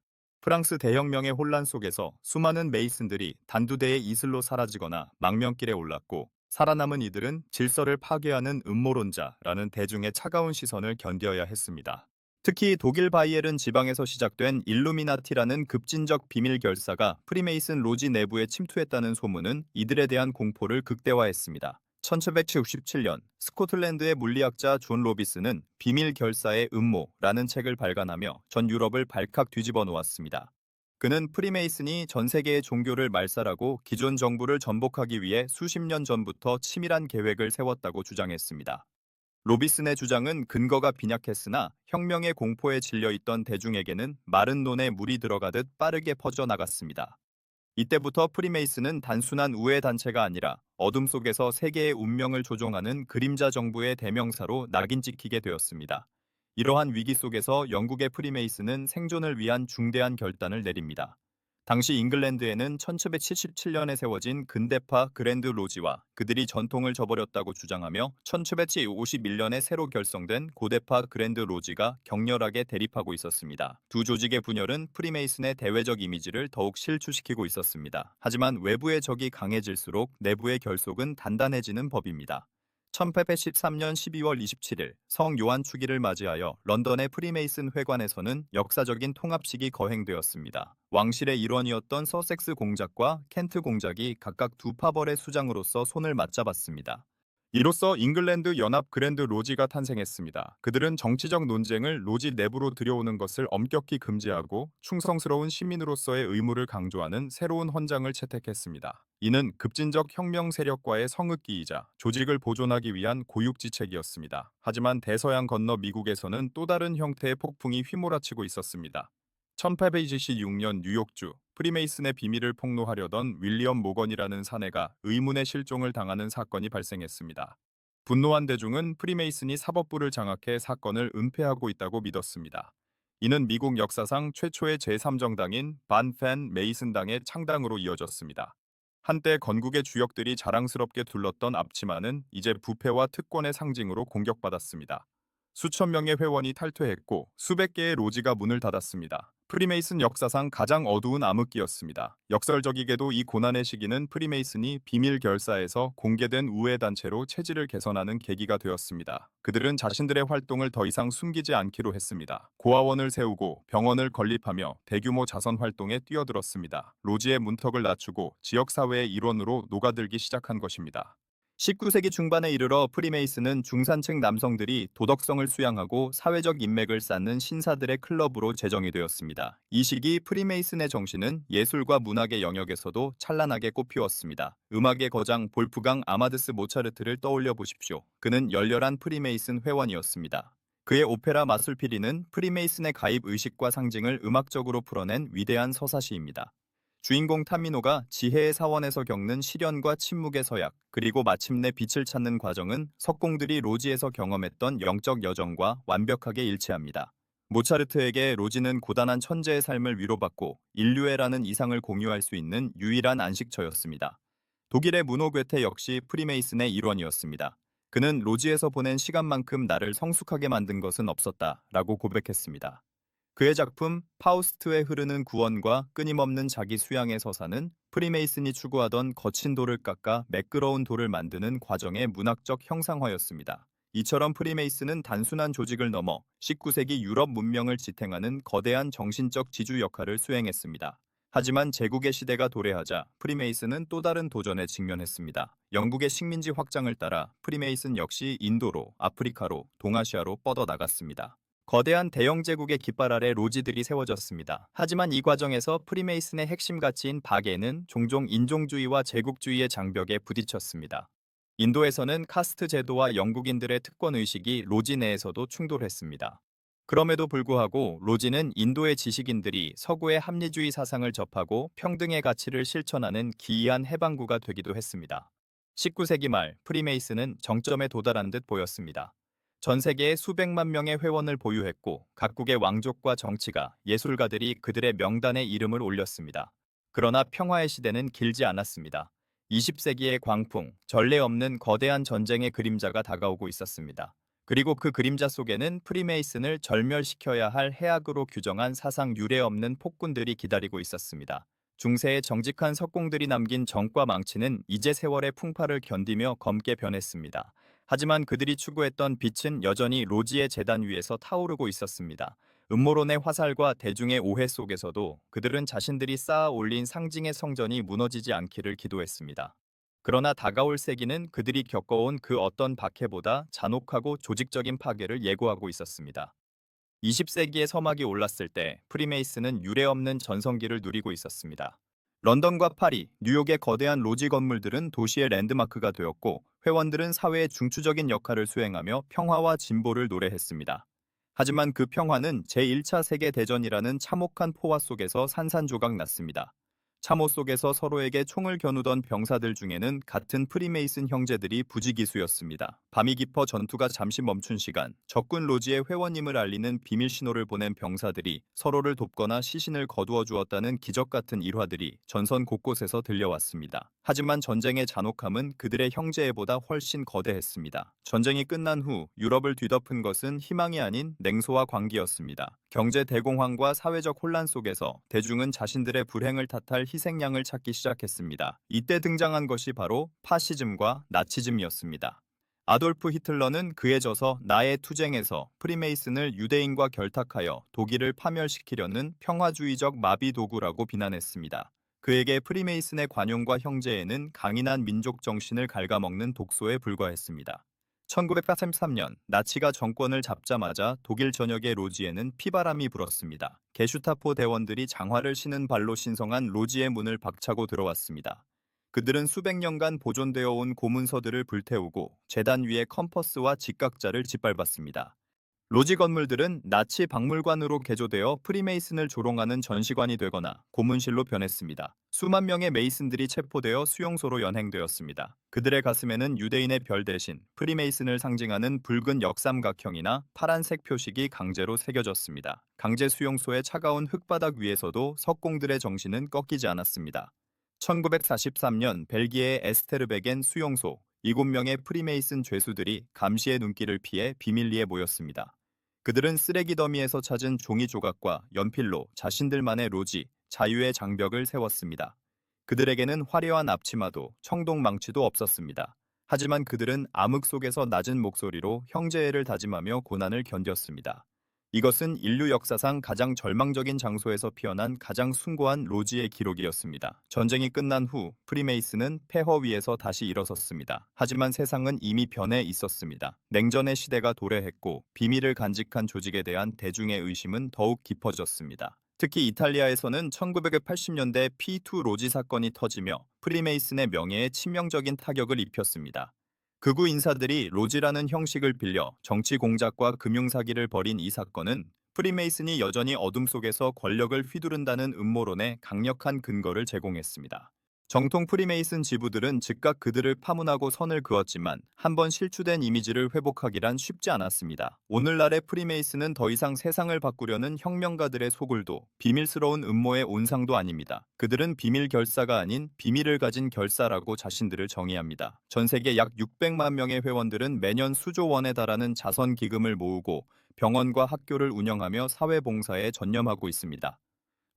[SPEAKER 1] 프랑스 대혁명의 혼란 속에서 수많은 메이슨들이 단두대의 이슬로 사라지거나 망명길에 올랐고, 살아남은 이들은 질서를 파괴하는 음모론자라는 대중의 차가운 시선을 견뎌야 했습니다. 특히 독일 바이에른 지방에서 시작된 일루미나티라는 급진적 비밀 결사가 프리메이슨 로지 내부에 침투했다는 소문은 이들에 대한 공포를 극대화했습니다. 1767년 스코틀랜드의 물리학자 존 로비스는 비밀 결사의 음모라는 책을 발간하며 전 유럽을 발칵 뒤집어 놓았습니다. 그는 프리메이슨이 전 세계의 종교를 말살하고 기존 정부를 전복하기 위해 수십 년 전부터 치밀한 계획을 세웠다고 주장했습니다. 로비슨의 주장은 근거가 빈약했으나 혁명의 공포에 질려있던 대중에게는 마른 논에 물이 들어가듯 빠르게 퍼져나갔습니다. 이때부터 프리메이슨은 단순한 우회 단체가 아니라 어둠 속에서 세계의 운명을 조종하는 그림자 정부의 대명사로 낙인 찍히게 되었습니다. 이러한 위기 속에서 영국의 프리메이슨은 생존을 위한 중대한 결단을 내립니다. 당시 잉글랜드에는 1777년에 세워진 근대파 그랜드 로지와 그들이 전통을 저버렸다고 주장하며 1751년에 새로 결성된 고대파 그랜드 로지가 격렬하게 대립하고 있었습니다. 두 조직의 분열은 프리메이슨의 대외적 이미지를 더욱 실추시키고 있었습니다. 하지만 외부의 적이 강해질수록 내부의 결속은 단단해지는 법입니다. 1813년 12월 27일 성 요한 축일을 맞이하여 런던의 프리메이슨 회관에서는 역사적인 통합식이 거행되었습니다. 왕실의 일원이었던 서섹스 공작과 켄트 공작이 각각 두 파벌의 수장으로서 손을 맞잡았습니다. 이로써 잉글랜드 연합 그랜드 로지가 탄생했습니다. 그들은 정치적 논쟁을 로지 내부로 들여오는 것을 엄격히 금지하고 충성스러운 시민으로서의 의무를 강조하는 새로운 헌장을 채택했습니다. 이는 급진적 혁명 세력과의 성읍기이자 조직을 보존하기 위한 고육지책이었습니다. 하지만 대서양 건너 미국에서는 또 다른 형태의 폭풍이 휘몰아치고 있었습니다. 1826년 뉴욕주 프리메이슨의 비밀을 폭로하려던 윌리엄 모건이라는 사내가 의문의 실종을 당하는 사건이 발생했습니다. 분노한 대중은 프리메이슨이 사법부를 장악해 사건을 은폐하고 있다고 믿었습니다. 이는 미국 역사상 최초의 제3정당인 반 팬 메이슨당의 창당으로 이어졌습니다. 한때 건국의 주역들이 자랑스럽게 둘렀던 앞치마는 이제 부패와 특권의 상징으로 공격받았습니다. 수천 명의 회원이 탈퇴했고 수백 개의 로지가 문을 닫았습니다. 프리메이슨 역사상 가장 어두운 암흑기였습니다. 역설적이게도 이 고난의 시기는 프리메이슨이 비밀 결사에서 공개된 우회 단체로 체질을 개선하는 계기가 되었습니다. 그들은 자신들의 활동을 더 이상 숨기지 않기로 했습니다. 고아원을 세우고 병원을 건립하며 대규모 자선 활동에 뛰어들었습니다. 로지의 문턱을 낮추고 지역사회의 일원으로 녹아들기 시작한 것입니다. 19세기 중반에 이르러 프리메이슨은 중산층 남성들이 도덕성을 수양하고 사회적 인맥을 쌓는 신사들의 클럽으로 제정이 되었습니다. 이 시기 프리메이슨의 정신은 예술과 문학의 영역에서도 찬란하게 꽃피웠습니다. 음악의 거장 볼프강 아마데스 모차르트를 떠올려 보십시오. 그는 열렬한 프리메이슨 회원이었습니다. 그의 오페라 마술피리는 프리메이슨의 가입 의식과 상징을 음악적으로 풀어낸 위대한 서사시입니다. 주인공 타미노가 지혜의 사원에서 겪는 시련과 침묵의 서약, 그리고 마침내 빛을 찾는 과정은 석공들이 로지에서 경험했던 영적 여정과 완벽하게 일치합니다. 모차르트에게 로지는 고단한 천재의 삶을 위로받고 인류애라는 이상을 공유할 수 있는 유일한 안식처였습니다. 독일의 무노 괴테 역시 프리메이슨의 일원이었습니다. 그는 로지에서 보낸 시간만큼 나를 성숙하게 만든 것은 없었다라고 고백했습니다. 그의 작품 파우스트에 흐르는 구원과 끊임없는 자기 수양의 서사는 프리메이슨이 추구하던 거친 돌을 깎아 매끄러운 돌을 만드는 과정의 문학적 형상화였습니다. 이처럼 프리메이슨은 단순한 조직을 넘어 19세기 유럽 문명을 지탱하는 거대한 정신적 지주 역할을 수행했습니다. 하지만 제국의 시대가 도래하자 프리메이슨은 또 다른 도전에 직면했습니다. 영국의 식민지 확장을 따라 프리메이슨 역시 인도로, 아프리카로, 동아시아로 뻗어나갔습니다. 거대한 대영 제국의 깃발 아래 로지들이 세워졌습니다. 하지만 이 과정에서 프리메이슨의 핵심 가치인 박애는 종종 인종주의와 제국주의의 장벽에 부딪혔습니다. 인도에서는 카스트 제도와 영국인들의 특권의식이 로지 내에서도 충돌했습니다. 그럼에도 불구하고 로지는 인도의 지식인들이 서구의 합리주의 사상을 접하고 평등의 가치를 실천하는 기이한 해방구가 되기도 했습니다. 19세기 말 프리메이슨은 정점에 도달한 듯 보였습니다. 전 세계에 수백만 명의 회원을 보유했고 각국의 왕족과 정치가, 예술가들이 그들의 명단에 이름을 올렸습니다. 그러나 평화의 시대는 길지 않았습니다. 20세기의 광풍, 전례 없는 거대한 전쟁의 그림자가 다가오고 있었습니다. 그리고 그 그림자 속에는 프리메이슨을 절멸시켜야 할 해악으로 규정한 사상 유례 없는 폭군들이 기다리고 있었습니다. 중세의 정직한 석공들이 남긴 정과 망치는 이제 세월의 풍파를 견디며 검게 변했습니다. 하지만 그들이 추구했던 빛은 여전히 로지의 재단 위에서 타오르고 있었습니다. 음모론의 화살과 대중의 오해 속에서도 그들은 자신들이 쌓아 올린 상징의 성전이 무너지지 않기를 기도했습니다. 그러나 다가올 세기는 그들이 겪어온 그 어떤 박해보다 잔혹하고 조직적인 파괴를 예고하고 있었습니다. 20세기의 서막이 올랐을 때 프리메이슨은 유례없는 전성기를 누리고 있었습니다. 런던과 파리, 뉴욕의 거대한 로지 건물들은 도시의 랜드마크가 되었고 회원들은 사회의 중추적인 역할을 수행하며 평화와 진보를 노래했습니다. 하지만 그 평화는 제1차 세계대전이라는 참혹한 포화 속에서 산산조각 났습니다. 참호 속에서 서로에게 총을 겨누던 병사들 중에는 같은 프리메이슨 형제들이 부지기수였습니다. 밤이 깊어 전투가 잠시 멈춘 시간, 적군 로지의 회원님을 알리는 비밀 신호를 보낸 병사들이 서로를 돕거나 시신을 거두어 주었다는 기적 같은 일화들이 전선 곳곳에서 들려왔습니다. 하지만 전쟁의 잔혹함은 그들의 형제애보다 훨씬 거대했습니다. 전쟁이 끝난 후 유럽을 뒤덮은 것은 희망이 아닌 냉소와 광기였습니다. 경제 대공황과 사회적 혼란 속에서 대중은 자신들의 불행을 탓할 희생양을 찾기 시작했습니다. 이때 등장한 것이 바로 파시즘과 나치즘이었습니다. 아돌프 히틀러는 그에 져서 나의 투쟁에서 프리메이슨을 유대인과 결탁하여 독일을 파멸시키려는 평화주의적 마비 도구라고 비난했습니다. 그에게 프리메이슨의 관용과 형제에는 강인한 민족 정신을 갉아먹는 독소에 불과했습니다. 1943년 나치가 정권을 잡자마자 독일 전역의 로지에는 피바람이 불었습니다. 게슈타포 대원들이 장화를 신은 발로 신성한 로지의 문을 박차고 들어왔습니다. 그들은 수백 년간 보존되어 온 고문서들을 불태우고 재단 위에 컴퍼스와 직각자를 짓밟았습니다. 로지 건물들은 나치 박물관으로 개조되어 프리메이슨을 조롱하는 전시관이 되거나 고문실로 변했습니다. 수만 명의 메이슨들이 체포되어 수용소로 연행되었습니다. 그들의 가슴에는 유대인의 별 대신 프리메이슨을 상징하는 붉은 역삼각형이나 파란색 표식이 강제로 새겨졌습니다. 강제 수용소의 차가운 흙바닥 위에서도 석공들의 정신은 꺾이지 않았습니다. 1943년 벨기에의 에스테르베겐 수용소 7명의 프리메이슨 죄수들이 감시의 눈길을 피해 비밀리에 모였습니다. 그들은 쓰레기 더미에서 찾은 종이 조각과 연필로 자신들만의 로지, 자유의 장벽을 세웠습니다. 그들에게는 화려한 앞치마도 청동 망치도 없었습니다. 하지만 그들은 암흑 속에서 낮은 목소리로 형제애를 다짐하며 고난을 견뎠습니다. 이것은 인류 역사상 가장 절망적인 장소에서 피어난 가장 숭고한 로지의 기록이었습니다. 전쟁이 끝난 후 프리메이슨은 폐허 위에서 다시 일어섰습니다. 하지만 세상은 이미 변해 있었습니다. 냉전의 시대가 도래했고 비밀을 간직한 조직에 대한 대중의 의심은 더욱 깊어졌습니다. 특히 이탈리아에서는 1980년대 P2 로지 사건이 터지며 프리메이슨의 명예에 치명적인 타격을 입혔습니다. 극우 인사들이 로지라는 형식을 빌려 정치 공작과 금융 사기를 벌인 이 사건은 프리메이슨이 여전히 어둠 속에서 권력을 휘두른다는 음모론에 강력한 근거를 제공했습니다. 정통 프리메이슨 지부들은 즉각 그들을 파문하고 선을 그었지만 한번 실추된 이미지를 회복하기란 쉽지 않았습니다. 오늘날의 프리메이슨은 더 이상 세상을 바꾸려는 혁명가들의 소굴도 비밀스러운 음모의 온상도 아닙니다. 그들은 비밀 결사가 아닌 비밀을 가진 결사라고 자신들을 정의합니다. 전 세계 약 600만 명의 회원들은 매년 수조 원에 달하는 자선 기금을 모으고 병원과 학교를 운영하며 사회봉사에 전념하고 있습니다.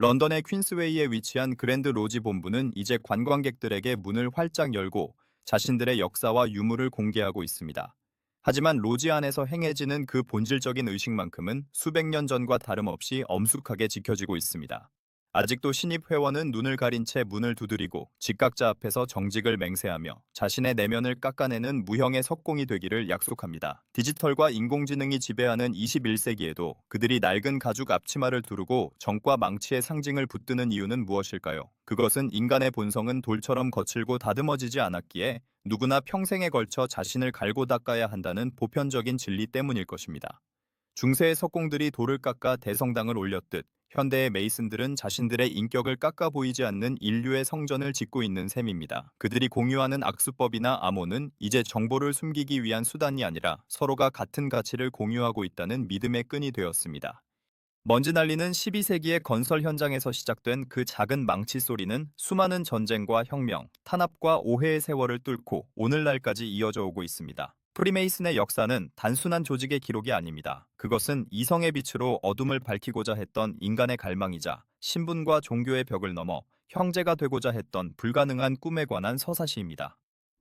[SPEAKER 1] 런던의 퀸스웨이에 위치한 그랜드 로지 본부는 이제 관광객들에게 문을 활짝 열고 자신들의 역사와 유물을 공개하고 있습니다. 하지만 로지 안에서 행해지는 그 본질적인 의식만큼은 수백 년 전과 다름없이 엄숙하게 지켜지고 있습니다. 아직도 신입 회원은 눈을 가린 채 문을 두드리고 직각자 앞에서 정직을 맹세하며 자신의 내면을 깎아내는 무형의 석공이 되기를 약속합니다. 디지털과 인공지능이 지배하는 21세기에도 그들이 낡은 가죽 앞치마를 두르고 정과 망치의 상징을 붙드는 이유는 무엇일까요? 그것은 인간의 본성은 돌처럼 거칠고 다듬어지지 않았기에 누구나 평생에 걸쳐 자신을 갈고 닦아야 한다는 보편적인 진리 때문일 것입니다. 중세의 석공들이 돌을 깎아 대성당을 올렸듯 현대의 메이슨들은 자신들의 인격을 깎아 보이지 않는 인류의 성전을 짓고 있는 셈입니다. 그들이 공유하는 악수법이나 암호는 이제 정보를 숨기기 위한 수단이 아니라 서로가 같은 가치를 공유하고 있다는 믿음의 끈이 되었습니다. 먼지 날리는 12세기의 건설 현장에서 시작된 그 작은 망치 소리는 수많은 전쟁과 혁명, 탄압과 오해의 세월을 뚫고 오늘날까지 이어져 오고 있습니다. 프리메이슨의 역사는 단순한 조직의 기록이 아닙니다. 그것은 이성의 빛으로 어둠을 밝히고자 했던 인간의 갈망이자 신분과 종교의 벽을 넘어 형제가 되고자 했던 불가능한 꿈에 관한 서사시입니다.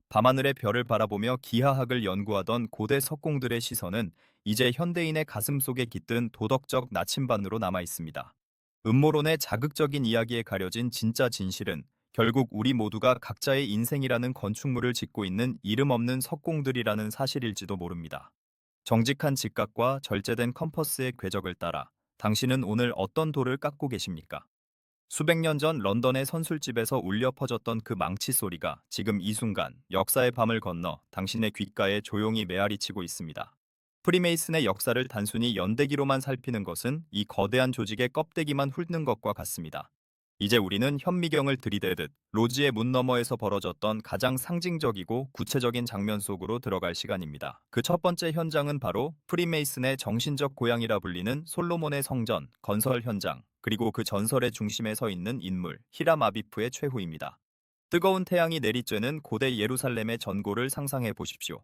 [SPEAKER 1] 밤하늘의 별을 바라보며 기하학을 연구하던 고대 석공들의 시선은 이제 현대인의 가슴 속에 깃든 도덕적 나침반으로 남아 있습니다. 음모론의 자극적인 이야기에 가려진 진짜 진실은 결국 우리 모두가 각자의 인생이라는 건축물을 짓고 있는 이름 없는 석공들이라는 사실일지도 모릅니다. 정직한 직각과 절제된 컴퍼스의 궤적을 따라 당신은 오늘 어떤 돌을 깎고 계십니까? 수백 년 전 런던의 선술집에서 울려 퍼졌던 그 망치 소리가 지금 이 순간 역사의 밤을 건너 당신의 귓가에 조용히 메아리치고 있습니다. 프리메이슨의 역사를 단순히 연대기로만 살피는 것은 이 거대한 조직의 껍데기만 훑는 것과 같습니다. 이제 우리는 현미경을 들이대듯 로지의 문 너머에서 벌어졌던 가장 상징적이고 구체적인 장면 속으로 들어갈 시간입니다. 그 첫 번째 현장은 바로 프리메이슨의 정신적 고향이라 불리는 솔로몬의 성전, 건설 현장, 그리고 그 전설의 중심에 서 있는 인물, 히람 아비프의 최후입니다. 뜨거운 태양이 내리쬐는 고대 예루살렘의 전고를 상상해 보십시오.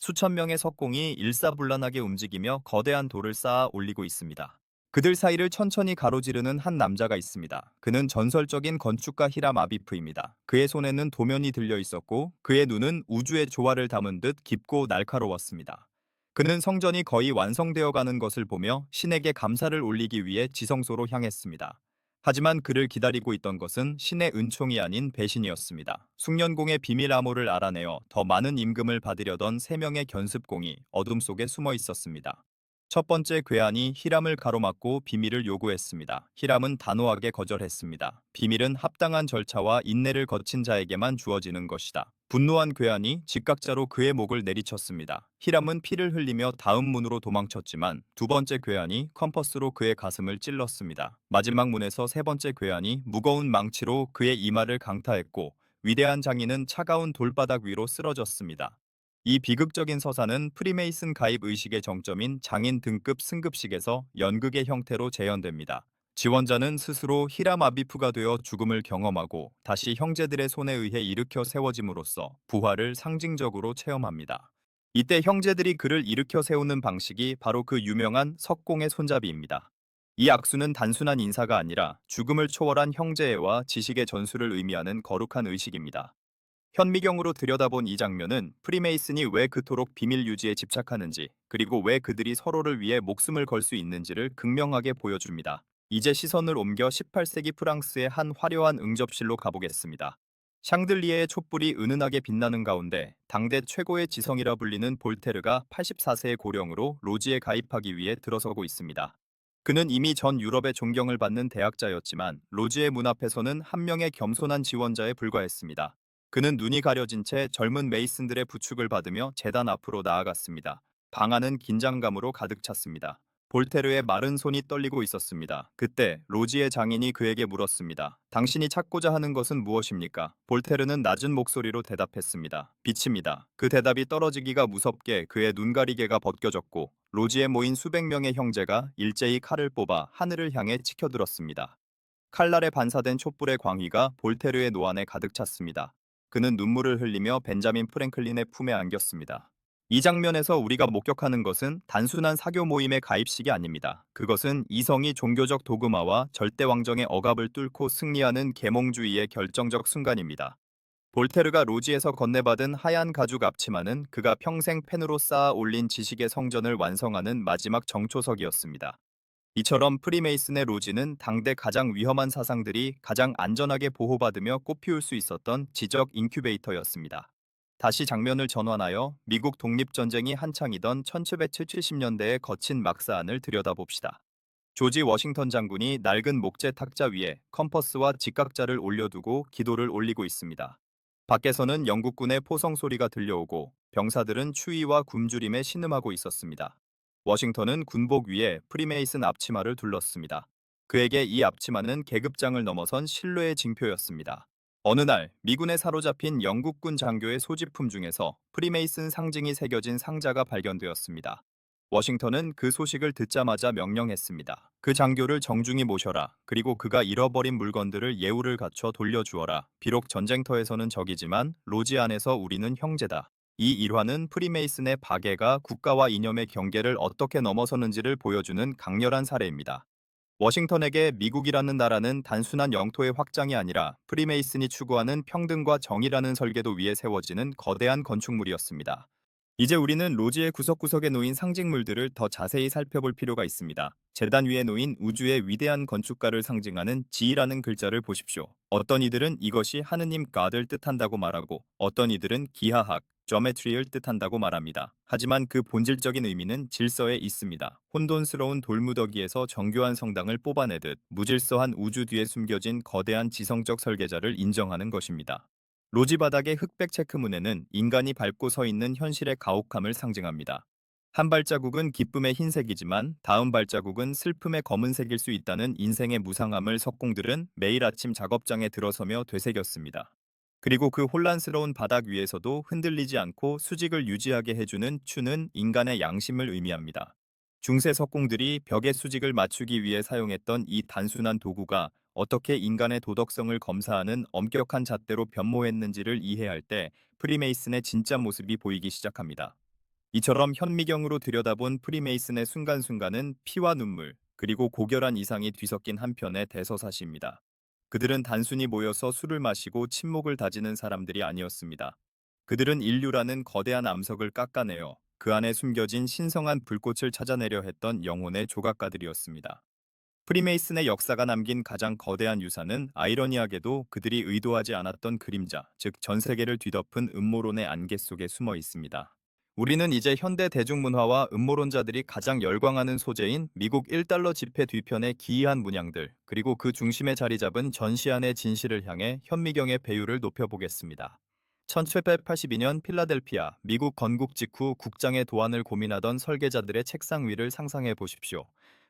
[SPEAKER 1] 수천 명의 석공이 일사불란하게 움직이며 거대한 돌을 쌓아 올리고 있습니다. 그들 사이를 천천히 가로지르는 한 남자가 있습니다. 그는 전설적인 건축가 히람 아비프입니다. 그의 손에는 도면이 들려 있었고 그의 눈은 우주의 조화를 담은 듯 깊고 날카로웠습니다. 그는 성전이 거의 완성되어 가는 것을 보며 신에게 감사를 올리기 위해 지성소로 향했습니다. 하지만 그를 기다리고 있던 것은 신의 은총이 아닌 배신이었습니다. 숙련공의 비밀 암호를 알아내어 더 많은 임금을 받으려던 세 명의 견습공이 어둠 속에 숨어 있었습니다. 첫 번째 괴한이 히람을 가로막고 비밀을 요구했습니다. 히람은 단호하게 거절했습니다. 비밀은 합당한 절차와 인내를 거친 자에게만 주어지는 것이다. 분노한 괴한이 직각자로 그의 목을 내리쳤습니다. 히람은 피를 흘리며 다음 문으로 도망쳤지만 두 번째 괴한이 컴퍼스로 그의 가슴을 찔렀습니다. 마지막 문에서 세 번째 괴한이 무거운 망치로 그의 이마를 강타했고 위대한 장인은 차가운 돌바닥 위로 쓰러졌습니다. 이 비극적인 서사는 프리메이슨 가입 의식의 정점인 장인 등급 승급식에서 연극의 형태로 재현됩니다. 지원자는 스스로 히람 아비프가 되어 죽음을 경험하고 다시 형제들의 손에 의해 일으켜 세워짐으로써 부활을 상징적으로 체험합니다. 이때 형제들이 그를 일으켜 세우는 방식이 바로 그 유명한 석공의 손잡이입니다. 이 악수는 단순한 인사가 아니라 죽음을 초월한 형제애와 지식의 전수를 의미하는 거룩한 의식입니다. 현미경으로 들여다본 이 장면은 프리메이슨이 왜 그토록 비밀 유지에 집착하는지, 그리고 왜 그들이 서로를 위해 목숨을 걸 수 있는지를 극명하게 보여줍니다. 이제 시선을 옮겨 18세기 프랑스의 한 화려한 응접실로 가보겠습니다. 샹들리에의 촛불이 은은하게 빛나는 가운데 당대 최고의 지성이라 불리는 볼테르가 84세의 고령으로 로지에 가입하기 위해 들어서고 있습니다. 그는 이미 전 유럽의 존경을 받는 대학자였지만 로지의 문 앞에서는 한 명의 겸손한 지원자에 불과했습니다. 그는 눈이 가려진 채 젊은 메이슨들의 부축을 받으며 제단 앞으로 나아갔습니다. 방 안은 긴장감으로 가득 찼습니다. 볼테르의 마른 손이 떨리고 있었습니다. 그때 로지의 장인이 그에게 물었습니다. 당신이 찾고자 하는 것은 무엇입니까? 볼테르는 낮은 목소리로 대답했습니다. 빛입니다. 그 대답이 떨어지기가 무섭게 그의 눈가리개가 벗겨졌고 로지에 모인 수백 명의 형제가 일제히 칼을 뽑아 하늘을 향해 치켜들었습니다. 칼날에 반사된 촛불의 광휘가 볼테르의 노안에 가득 찼습니다. 그는 눈물을 흘리며 벤자민 프랭클린의 품에 안겼습니다. 이 장면에서 우리가 목격하는 것은 단순한 사교 모임의 가입식이 아닙니다. 그것은 이성이 종교적 도그마와 절대왕정의 억압을 뚫고 승리하는 계몽주의의 결정적 순간입니다. 볼테르가 로지에서 건네받은 하얀 가죽 앞치마는 그가 평생 펜으로 쌓아 올린 지식의 성전을 완성하는 마지막 정초석이었습니다. 이처럼 프리메이슨의 로지는 당대 가장 위험한 사상들이 가장 안전하게 보호받으며 꽃피울 수 있었던 지적 인큐베이터였습니다. 다시 장면을 전환하여 미국 독립전쟁이 한창이던 1770년대의 거친 막사안을 들여다봅시다. 조지 워싱턴 장군이 낡은 목재 탁자 위에 컴퍼스와 직각자를 올려두고 기도를 올리고 있습니다. 밖에서는 영국군의 포성 소리가 들려오고 병사들은 추위와 굶주림에 신음하고 있었습니다. 워싱턴은 군복 위에 프리메이슨 앞치마를 둘렀습니다. 그에게 이 앞치마는 계급장을 넘어선 신뢰의 징표였습니다. 어느 날 미군에 사로잡힌 영국군 장교의 소지품 중에서 프리메이슨 상징이 새겨진 상자가 발견되었습니다. 워싱턴은 그 소식을 듣자마자 명령했습니다. 그 장교를 정중히 모셔라. 그리고 그가 잃어버린 물건들을 예우를 갖춰 돌려주어라. 비록 전쟁터에서는 적이지만 로지 안에서 우리는 형제다. 이 일화는 프리메이슨의 박애가 국가와 이념의 경계를 어떻게 넘어서는지를 보여주는 강렬한 사례입니다. 워싱턴에게 미국이라는 나라는 단순한 영토의 확장이 아니라 프리메이슨이 추구하는 평등과 정의라는 설계도 위에 세워지는 거대한 건축물이었습니다. 이제 우리는 로지의 구석구석에 놓인 상징물들을 더 자세히 살펴볼 필요가 있습니다. 재단 위에 놓인 우주의 위대한 건축가를 상징하는 G라는 글자를 보십시오. 어떤 이들은 이것이 하느님 God을 뜻한다고 말하고 어떤 이들은 기하학, geometry를 뜻한다고 말합니다. 하지만 그 본질적인 의미는 질서에 있습니다. 혼돈스러운 돌무더기에서 정교한 성당을 뽑아내듯 무질서한 우주 뒤에 숨겨진 거대한 지성적 설계자를 인정하는 것입니다. 로지 바닥의 흑백 체크문에는 인간이 밟고 서 있는 현실의 가혹함을 상징합니다. 한 발자국은 기쁨의 흰색이지만 다음 발자국은 슬픔의 검은색일 수 있다는 인생의 무상함을 석공들은 매일 아침 작업장에 들어서며 되새겼습니다. 그리고 그 혼란스러운 바닥 위에서도 흔들리지 않고 수직을 유지하게 해주는 추는 인간의 양심을 의미합니다. 중세 석공들이 벽의 수직을 맞추기 위해 사용했던 이 단순한 도구가 어떻게 인간의 도덕성을 검사하는 엄격한 잣대로 변모했는지를 이해할 때 프리메이슨의 진짜 모습이 보이기 시작합니다. 이처럼 현미경으로 들여다본 프리메이슨의 순간순간은 피와 눈물, 그리고 고결한 이상이 뒤섞인 한편의 대서사시입니다. 그들은 단순히 모여서 술을 마시고 침묵을 다지는 사람들이 아니었습니다. 그들은 인류라는 거대한 암석을 깎아내어 그 안에 숨겨진 신성한 불꽃을 찾아내려 했던 영혼의 조각가들이었습니다. 프리메이슨의 역사가 남긴 가장 거대한 유산은 아이러니하게도 그들이 의도하지 않았던 그림자, 즉 전 세계를 뒤덮은 음모론의 안개 속에 숨어 있습니다. 우리는 이제 현대 대중문화와 음모론자들이 가장 열광하는 소재인 미국 1달러 지폐 뒤편의 기이한 문양들, 그리고 그 중심에 자리 잡은 전시안의 진실을 향해 현미경의 배율을 높여보겠습니다. 1782년 필라델피아, 미국 건국 직후 국장의 도안을 고민하던 설계자들의 책상 위를 상상해 보십시오.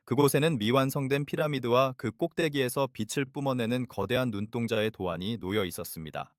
[SPEAKER 1] 그곳에는 미완성된 피라미드와 그 꼭대기에서 빛을 뿜어내는 거대한 눈동자의 도안이 놓여 있었습니다.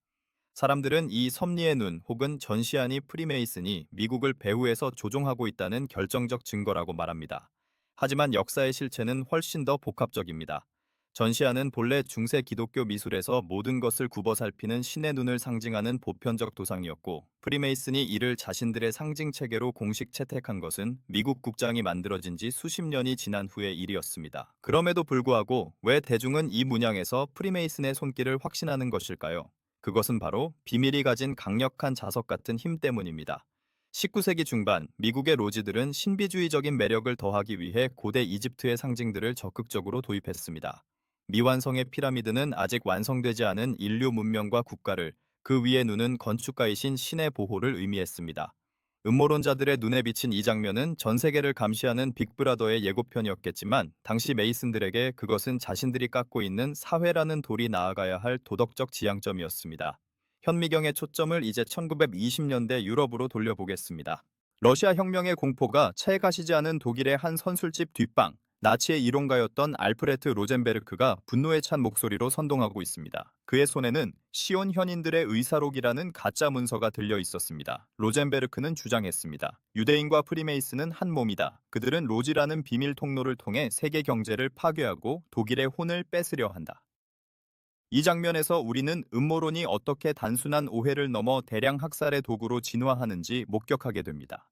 [SPEAKER 1] 사람들은 이 섭리의 눈 혹은 전시안이 프리메이슨이 미국을 배후에서 조종하고 있다는 결정적 증거라고 말합니다. 하지만 역사의 실체는 훨씬 더 복합적입니다. 전시안은 본래 중세 기독교 미술에서 모든 것을 굽어 살피는 신의 눈을 상징하는 보편적 도상이었고, 프리메이슨이 이를 자신들의 상징 체계로 공식 채택한 것은 미국 국장이 만들어진 지 수십 년이 지난 후의 일이었습니다. 그럼에도 불구하고 왜 대중은 이 문양에서 프리메이슨의 손길을 확신하는 것일까요? 그것은 바로 비밀이 가진 강력한 자석 같은 힘 때문입니다. 19세기 중반 미국의 로지들은 신비주의적인 매력을 더하기 위해 고대 이집트의 상징들을 적극적으로 도입했습니다. 미완성의 피라미드는 아직 완성되지 않은 인류 문명과 국가를, 그 위에 누는 건축가이신 신의 보호를 의미했습니다. 음모론자들의 눈에 비친 이 장면은 전 세계를 감시하는 빅브라더의 예고편이었겠지만, 당시 메이슨들에게 그것은 자신들이 깎고 있는 사회라는 돌이 나아가야 할 도덕적 지향점이었습니다. 현미경의 초점을 이제 1920년대 유럽으로 돌려보겠습니다. 러시아 혁명의 공포가 채 가시지 않은 독일의 한 선술집 뒷방, 나치의 이론가였던 알프레트 로젠베르크가 분노에 찬 목소리로 선동하고 있습니다. 그의 손에는 시온 현인들의 의사록이라는 가짜 문서가 들려 있었습니다. 로젠베르크는 주장했습니다. 유대인과 프리메이슨은 한 몸이다. 그들은 로지라는 비밀 통로를 통해 세계 경제를 파괴하고 독일의 혼을 뺏으려 한다. 이 장면에서 우리는 음모론이 어떻게 단순한 오해를 넘어 대량 학살의 도구로 진화하는지 목격하게 됩니다.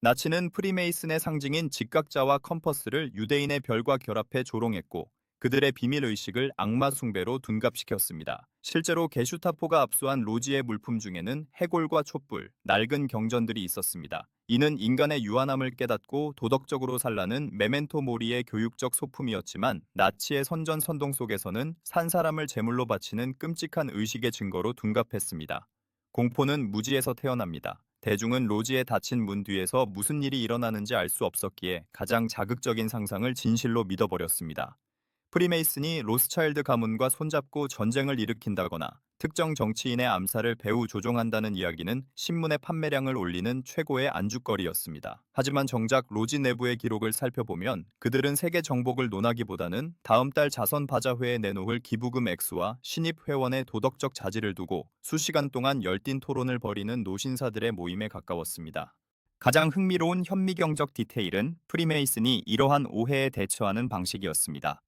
[SPEAKER 1] 나치는 프리메이슨의 상징인 직각자와 컴퍼스를 유대인의 별과 결합해 조롱했고, 그들의 비밀의식을 악마 숭배로 둔갑시켰습니다. 실제로 게슈타포가 압수한 로지의 물품 중에는 해골과 촛불, 낡은 경전들이 있었습니다. 이는 인간의 유한함을 깨닫고 도덕적으로 살라는 메멘토 모리의 교육적 소품이었지만, 나치의 선전선동 속에서는 산 사람을 제물로 바치는 끔찍한 의식의 증거로 둔갑했습니다. 공포는 무지에서 태어납니다. 대중은 로지의 닫힌 문 뒤에서 무슨 일이 일어나는지 알 수 없었기에 가장 자극적인 상상을 진실로 믿어버렸습니다. 프리메이슨이 로스차일드 가문과 손잡고 전쟁을 일으킨다거나 특정 정치인의 암살을 배후 조종한다는 이야기는 신문의 판매량을 올리는 최고의 안주거리였습니다. 하지만 정작 로지 내부의 기록을 살펴보면 그들은 세계 정복을 논하기보다는 다음 달 자선 바자회에 내놓을 기부금 액수와 신입 회원의 도덕적 자질을 두고 수시간 동안 열띤 토론을 벌이는 노신사들의 모임에 가까웠습니다. 가장 흥미로운 현미경적 디테일은 프리메이슨이 이러한 오해에 대처하는 방식이었습니다.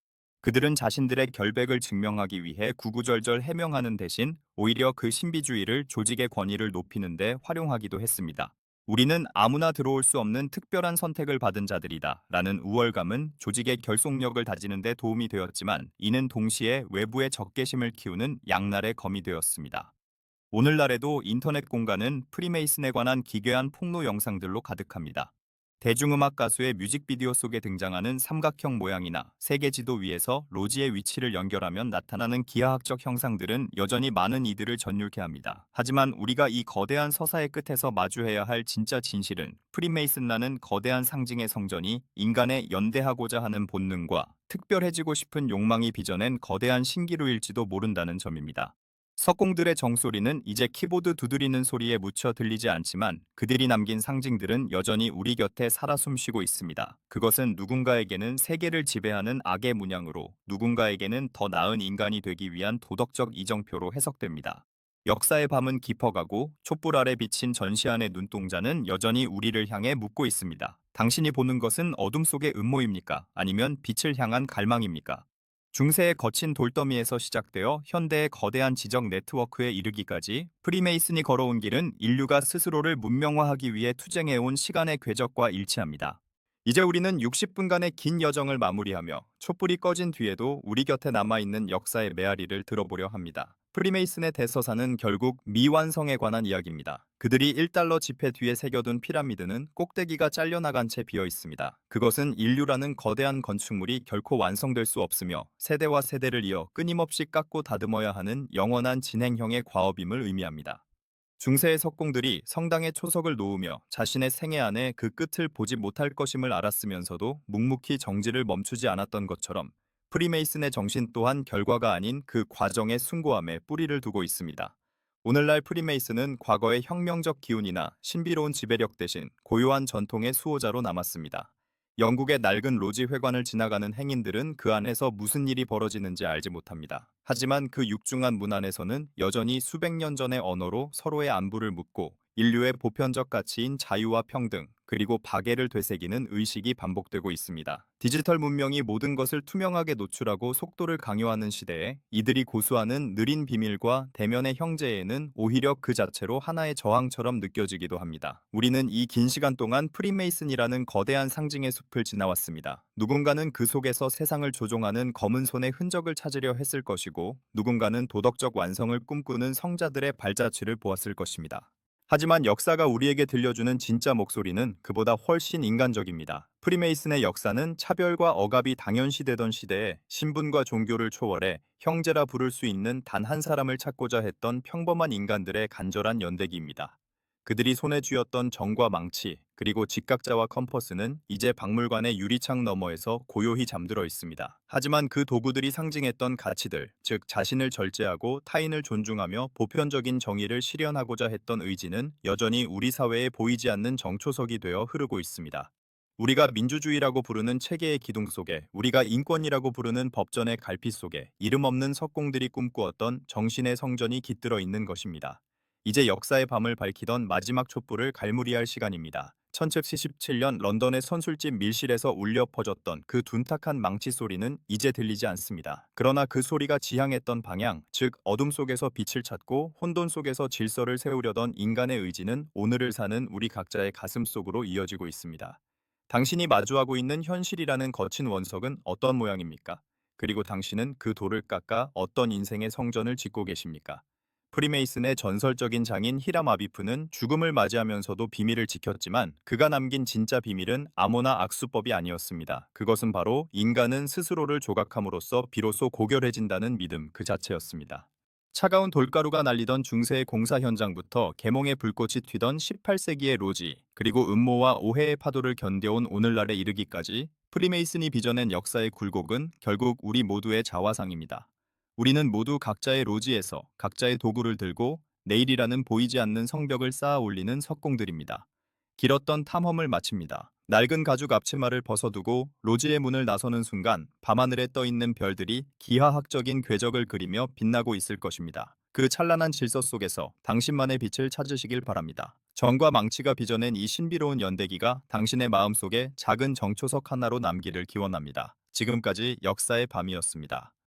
[SPEAKER 1] 그들은 자신들의 결백을 증명하기 위해 구구절절 해명하는 대신 오히려 그 신비주의를 조직의 권위를 높이는 데 활용하기도 했습니다. 우리는 아무나 들어올 수 없는 특별한 선택을 받은 자들이다 라는 우월감은 조직의 결속력을 다지는 데 도움이 되었지만, 이는 동시에 외부의 적개심을 키우는 양날의 검이 되었습니다. 오늘날에도 인터넷 공간은 프리메이슨에 관한 기괴한 폭로 영상들로 가득합니다. 대중음악 가수의 뮤직비디오 속에 등장하는 삼각형 모양이나 세계 지도 위에서 로지의 위치를 연결하면 나타나는 기하학적 형상들은 여전히 많은 이들을 전율케 합니다. 하지만 우리가 이 거대한 서사의 끝에서 마주해야 할 진짜 진실은, 프리메이슨라는 거대한 상징의 성전이 인간의 연대하고자 하는 본능과 특별해지고 싶은 욕망이 빚어낸 거대한 신기루일지도 모른다는 점입니다. 석공들의 정소리는 이제 키보드 두드리는 소리에 묻혀 들리지 않지만, 그들이 남긴 상징들은 여전히 우리 곁에 살아 숨쉬고 있습니다. 그것은 누군가에게는 세계를 지배하는 악의 문양으로, 누군가에게는 더 나은 인간이 되기 위한 도덕적 이정표로 해석됩니다. 역사의 밤은 깊어가고 촛불 아래 비친 전시안의 눈동자는 여전히 우리를 향해 묻고 있습니다. 당신이 보는 것은 어둠 속의 음모입니까? 아니면 빛을 향한 갈망입니까? 중세의 거친 돌더미에서 시작되어 현대의 거대한 지적 네트워크에 이르기까지, 프리메이슨이 걸어온 길은 인류가 스스로를 문명화하기 위해 투쟁해온 시간의 궤적과 일치합니다. 이제 우리는 60분간의 긴 여정을 마무리하며 촛불이 꺼진 뒤에도 우리 곁에 남아있는 역사의 메아리를 들어보려 합니다. 프리메이슨의 대서사는 결국 미완성에 관한 이야기입니다. 그들이 1달러 지폐 뒤에 새겨둔 피라미드는 꼭대기가 잘려나간 채 비어 있습니다. 그것은 인류라는 거대한 건축물이 결코 완성될 수 없으며 세대와 세대를 이어 끊임없이 깎고 다듬어야 하는 영원한 진행형의 과업임을 의미합니다. 중세의 석공들이 성당에 초석을 놓으며 자신의 생애 안에 그 끝을 보지 못할 것임을 알았으면서도 묵묵히 정지를 멈추지 않았던 것처럼, 프리메이슨의 정신 또한 결과가 아닌 그 과정의 숭고함에 뿌리를 두고 있습니다. 오늘날 프리메이슨은 과거의 혁명적 기운이나 신비로운 지배력 대신 고요한 전통의 수호자로 남았습니다. 영국의 낡은 로지 회관을 지나가는 행인들은 그 안에서 무슨 일이 벌어지는지 알지 못합니다. 하지만 그 육중한 문 안에서는 여전히 수백 년 전의 언어로 서로의 안부를 묻고, 인류의 보편적 가치인 자유와 평등, 그리고 박애를 되새기는 의식이 반복되고 있습니다. 디지털 문명이 모든 것을 투명하게 노출하고 속도를 강요하는 시대에, 이들이 고수하는 느린 비밀과 대면의 형제에는 오히려 그 자체로 하나의 저항처럼 느껴지기도 합니다. 우리는 이 긴 시간 동안 프리메이슨이라는 거대한 상징의 숲을 지나왔습니다. 누군가는 그 속에서 세상을 조종하는 검은 손의 흔적을 찾으려 했을 것이고, 누군가는 도덕적 완성을 꿈꾸는 성자들의 발자취를 보았을 것입니다. 하지만 역사가 우리에게 들려주는 진짜 목소리는 그보다 훨씬 인간적입니다. 프리메이슨의 역사는 차별과 억압이 당연시되던 시대에 신분과 종교를 초월해 형제라 부를 수 있는 단 한 사람을 찾고자 했던 평범한 인간들의 간절한 연대기입니다. 그들이 손에 쥐었던 정과 망치, 그리고 직각자와 컴퍼스는 이제 박물관의 유리창 너머에서 고요히 잠들어 있습니다. 하지만 그 도구들이 상징했던 가치들, 즉 자신을 절제하고 타인을 존중하며 보편적인 정의를 실현하고자 했던 의지는 여전히 우리 사회에 보이지 않는 정초석이 되어 흐르고 있습니다. 우리가 민주주의라고 부르는 체계의 기둥 속에, 우리가 인권이라고 부르는 법전의 갈피 속에 이름 없는 석공들이 꿈꾸었던 정신의 성전이 깃들어 있는 것입니다. 이제 역사의 밤을 밝히던 마지막 촛불을 갈무리할 시간입니다. 1777년 런던의 선술집 밀실에서 울려 퍼졌던 그 둔탁한 망치 소리는 이제 들리지 않습니다. 그러나 그 소리가 지향했던 방향, 즉 어둠 속에서 빛을 찾고 혼돈 속에서 질서를 세우려던 인간의 의지는 오늘을 사는 우리 각자의 가슴 속으로 이어지고 있습니다. 당신이 마주하고 있는 현실이라는 거친 원석은 어떤 모양입니까? 그리고 당신은 그 돌을 깎아 어떤 인생의 성전을 짓고 계십니까? 프리메이슨의 전설적인 장인 히람 아비프는 죽음을 맞이하면서도 비밀을 지켰지만, 그가 남긴 진짜 비밀은 암호나 악수법이 아니었습니다. 그것은 바로 인간은 스스로를 조각함으로써 비로소 고결해진다는 믿음 그 자체였습니다. 차가운 돌가루가 날리던 중세의 공사 현장부터 계몽의 불꽃이 튀던 18세기의 로지, 그리고 음모와 오해의 파도를 견뎌온 오늘날에 이르기까지, 프리메이슨이 빚어낸 역사의 굴곡은 결국 우리 모두의 자화상입니다. 우리는 모두 각자의 로지에서 각자의 도구를 들고 내일이라는 보이지 않는 성벽을 쌓아 올리는 석공들입니다. 길었던 탐험을 마칩니다. 낡은 가죽 앞치마를 벗어두고 로지의 문을 나서는 순간, 밤하늘에 떠있는 별들이 기하학적인 궤적을 그리며 빛나고 있을 것입니다. 그 찬란한 질서 속에서 당신만의 빛을 찾으시길 바랍니다. 정과 망치가 빚어낸 이 신비로운 연대기가 당신의 마음속에 작은 정초석 하나로 남기를 기원합니다. 지금까지 역사의 밤이었습니다.